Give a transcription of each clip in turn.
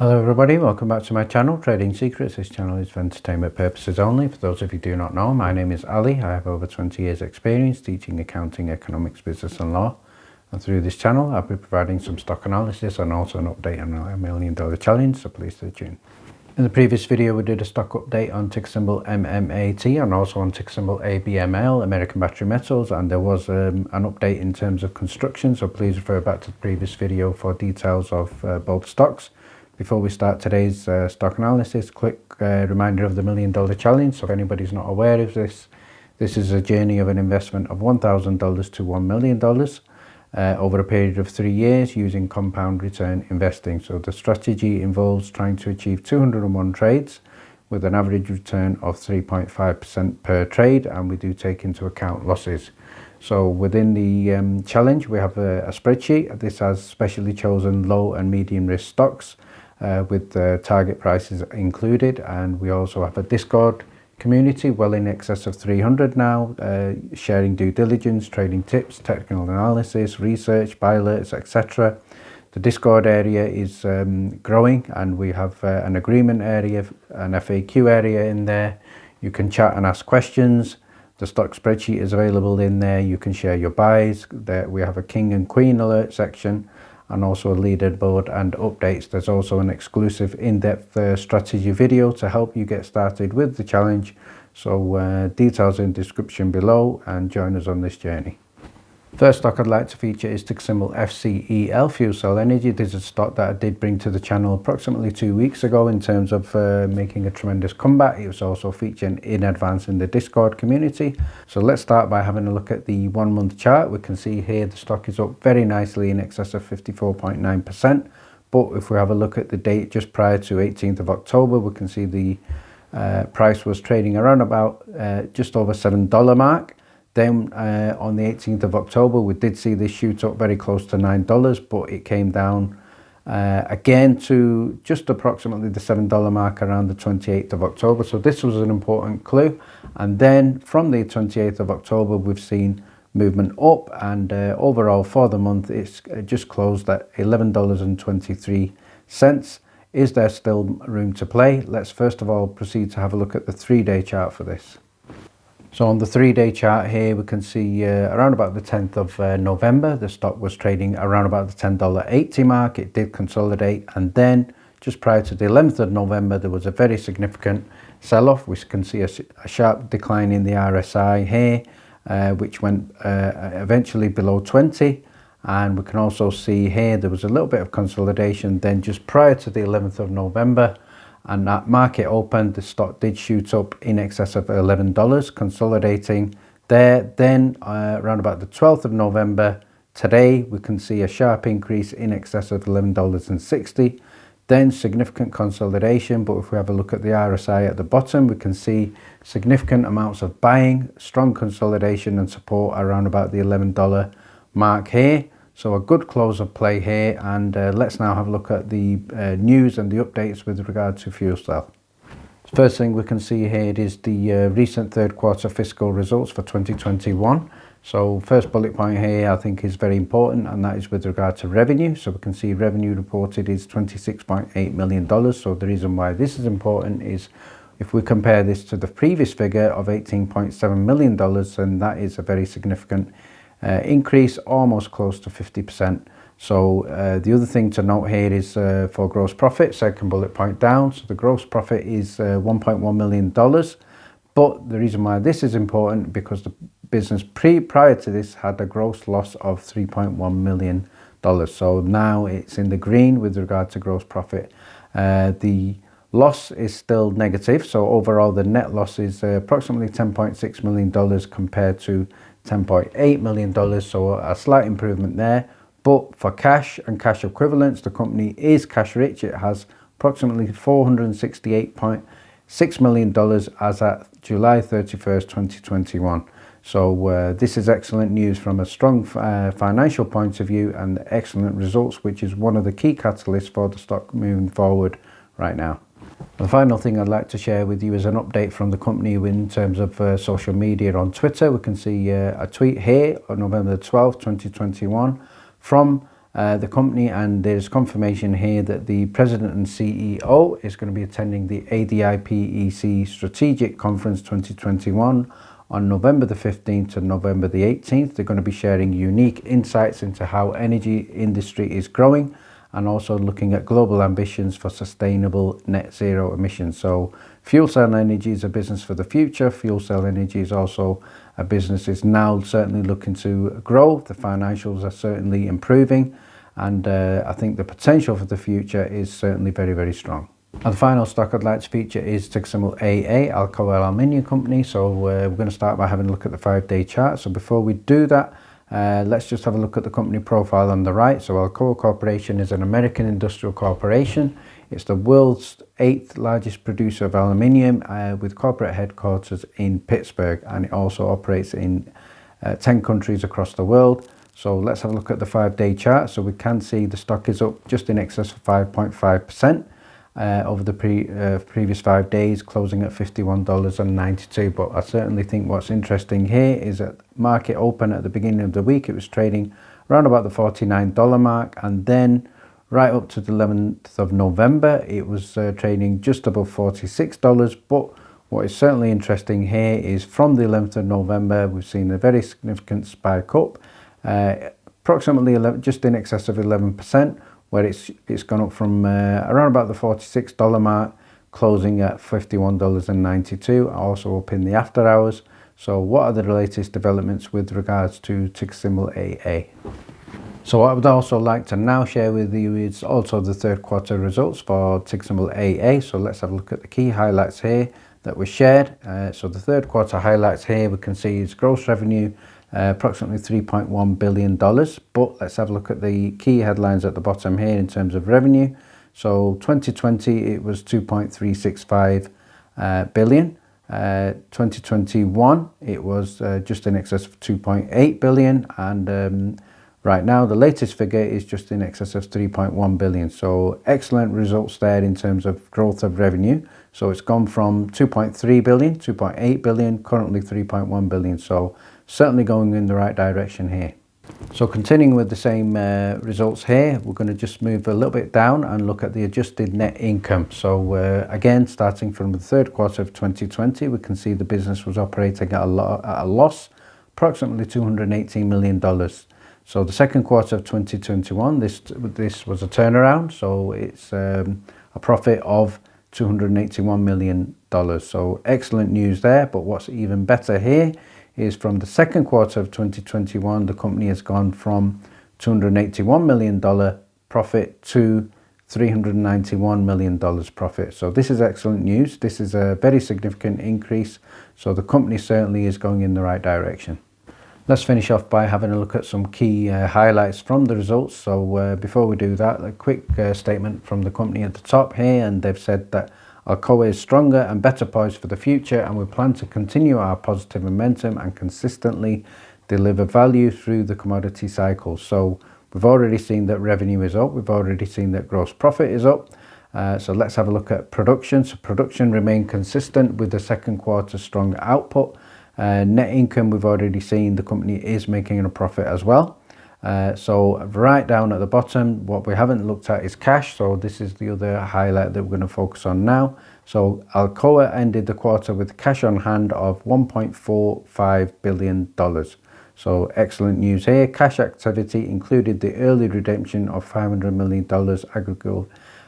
Hello everybody, welcome back to my channel, Trading Secrets. This channel is for entertainment purposes only. For those of you who do not know, my name is Ali. I have over 20 years experience teaching accounting, economics, business and law. And through this channel, I'll be providing some stock analysis and also an update on our $1 million challenge, so please stay tuned. In the previous video, we did a stock update on ticker symbol MMAT and also on ticker symbol ABML, American Battery Metals, and there was an update in terms of construction, so please refer back to the previous video for details of both stocks. Before we start today's stock analysis, quick reminder of the $1 million challenge. So if anybody's not aware of this, this is a journey of an investment of $1,000 to $1 million over a period of 3 years using compound return investing. So the strategy involves trying to achieve 201 trades with an average return of 3.5% per trade, and we do take into account losses. So within the challenge, we have a spreadsheet. This has specially chosen low and medium risk stocks with the target prices included, and we also have a Discord community well in excess of 300 now, sharing due diligence, trading tips, technical analysis, research, buy alerts, etc. The Discord area is growing, and we have an agreement area, an FAQ area in there. You can chat and ask questions. The stock spreadsheet is available in there. You can share your buys. There we have a king and queen alert section, and also a leaderboard and updates. There's also an exclusive in-depth strategy video to help you get started with the challenge. So details in the description below, and join us on this journey. First stock I'd like to feature is ticker symbol FCEL, Fuel Cell Energy. This is a stock that I did bring to the channel approximately 2 weeks ago in terms of making a tremendous comeback. It was also featured in advance in the Discord community. So let's start by having a look at the 1 month chart. We can see here the stock is up very nicely in excess of 54.9%. But if we have a look at the date just prior to 18th of October, we can see the price was trading around about just over $7 mark. Then on the 18th of October, we did see this shoot up very close to $9, but it came down again to just approximately the $7 mark around the 28th of October. So this was an important clue. And then from the 28th of October, we've seen movement up, and overall for the month, it's just closed at $11.23. Is there still room to play? Let's first of all proceed to have a look at the 3-day chart for this. So on the 3-day chart here, we can see around about the 10th of November, the stock was trading around about the $10.80 mark. It did consolidate, and then just prior to the 11th of November, there was a very significant sell-off. We can see a sharp decline in the RSI here, which went eventually below 20. And we can also see here there was a little bit of consolidation then just prior to the 11th of November. And that market opened, the stock did shoot up in excess of $11, consolidating there. Then around about the 12th of November, today we can see a sharp increase in excess of $11.60. Then significant consolidation, but if we have a look at the RSI at the bottom, we can see significant amounts of buying, strong consolidation and support around about the $11 mark here. So a good close of play here, and let's now have a look at the news and the updates with regard to fuel cell. First thing we can see here is the recent third quarter fiscal results for 2021. So first bullet point here I think is very important, and that is with regard to revenue. So we can see revenue reported is $26.8 million. So the reason why this is important is if we compare this to the previous figure of $18.7 million, then that is a very significant increase, almost close to 50%. So the other thing to note here is for gross profit, second bullet point down. So the gross profit is $1.1 million. But the reason why this is important, because the business prior to this had a gross loss of $3.1 million. So now it's in the green with regard to gross profit. The loss is still negative. So overall the net loss is approximately $10.6 million compared to $10.8 million, so a slight improvement there. But for cash and cash equivalents, the company is cash rich. It has approximately $468.6 million as at July 31st, 2021. So this is excellent news from a strong financial point of view, and excellent results, which is one of the key catalysts for the stock moving forward right now. The final thing I'd like to share with you is an update from the company in terms of social media. On Twitter, we can see a tweet here on November 12th, 2021 from the company, and there's confirmation here that the President and CEO is going to be attending the ADIPEC Strategic Conference 2021 on November the 15th to November the 18th. They're going to be sharing unique insights into how energy industry is growing and also looking at global ambitions for sustainable net zero emissions. So fuel cell energy is a business for the future. Fuel cell energy is also a business is now certainly looking to grow. The financials are certainly improving, and I think the potential for the future is certainly very, very strong. And the final stock I'd like to feature is ticker symbol AA, Alcoa Aluminium Company. So we're going to start by having a look at the 5-day chart. So before we do that, let's just have a look at the company profile on the right. So Alcoa Corporation is an American industrial corporation. It's the world's 8th largest producer of aluminium with corporate headquarters in Pittsburgh, and it also operates in 10 countries across the world. So let's have a look at the 5-day chart. So we can see the stock is up just in excess of 5.5% over the previous 5 days, closing at $51.92. But I certainly think what's interesting here is that market open at the beginning of the week, it was trading around about the $49 mark, and then right up to the 11th of November, it was trading just above $46. But what is certainly interesting here is from the 11th of November, we've seen a very significant spike up, approximately just in excess of 11%, where it's gone up from around about the $46 mark, closing at $51.92, also up in the after hours. So what are the latest developments with regards to ticker symbol AA? So what I would also like to now share with you is also the third quarter results for ticker symbol AA. So let's have a look at the key highlights here that were shared. So the third quarter highlights here, we can see is gross revenue, approximately $3.1 billion. But let's have a look at the key headlines at the bottom here in terms of revenue. So 2020, it was 2.365 billion. 2021, it was just in excess of 2.8 billion. And right now, the latest figure is just in excess of 3.1 billion. So excellent results there in terms of growth of revenue. So it's gone from 2.3 billion, 2.8 billion, currently 3.1 billion. So certainly going in the right direction here. So continuing with the same results here, we're going to just move a little bit down and look at the adjusted net income. So again, starting from the third quarter of 2020, we can see the business was operating at a loss, approximately $218 million. So the second quarter of 2021, this was a turnaround. So it's a profit of $281 million. So excellent news there. But what's even better here is from the second quarter of 2021, the company has gone from $281 million profit to $391 million profit. So this is excellent news. This is a very significant increase. So the company certainly is going in the right direction. Let's finish off by having a look at some key highlights from the results. So before we do that, a quick statement from the company at the top here, and they've said that Alcoa is stronger and better poised for the future, and we plan to continue our positive momentum and consistently deliver value through the commodity cycle. So we've already seen that revenue is up. We've already seen that gross profit is up. So let's have a look at production. So production remained consistent with the second quarter strong output. Net income, we've already seen the company is making a profit as well. So right down at the bottom, what we haven't looked at is cash. So this is the other highlight that we're going to focus on now. So Alcoa ended the quarter with cash on hand of $1.45 billion. So excellent news here. Cash activity included the early redemption of $500 million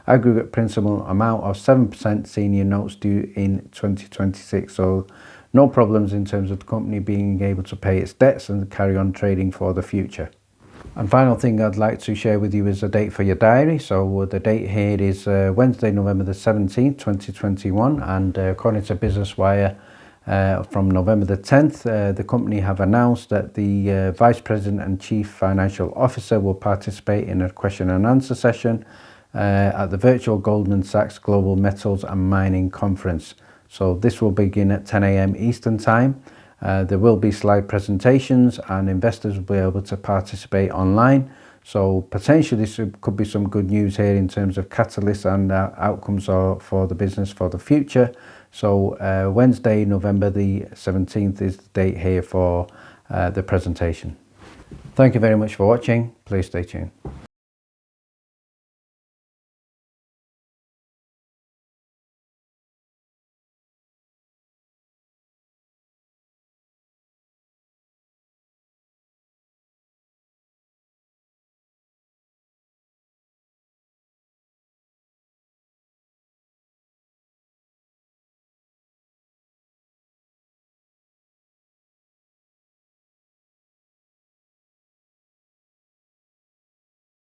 aggregate principal amount of 7% senior notes due in 2026. So no problems in terms of the company being able to pay its debts and carry on trading for the future. And final thing I'd like to share with you is a date for your diary. So the date here is Wednesday, November the 17th, 2021. And according to Business Wire, from November the 10th, the company have announced that the Vice President and Chief Financial Officer will participate in a question and answer session at the virtual Goldman Sachs Global Metals and Mining Conference. So this will begin at 10 a.m. Eastern Time. There will be slide presentations and investors will be able to participate online. So potentially this could be some good news here in terms of catalysts and outcomes for the business for the future. So Wednesday, November the 17th is the date here for the presentation. Thank you very much for watching. Please stay tuned.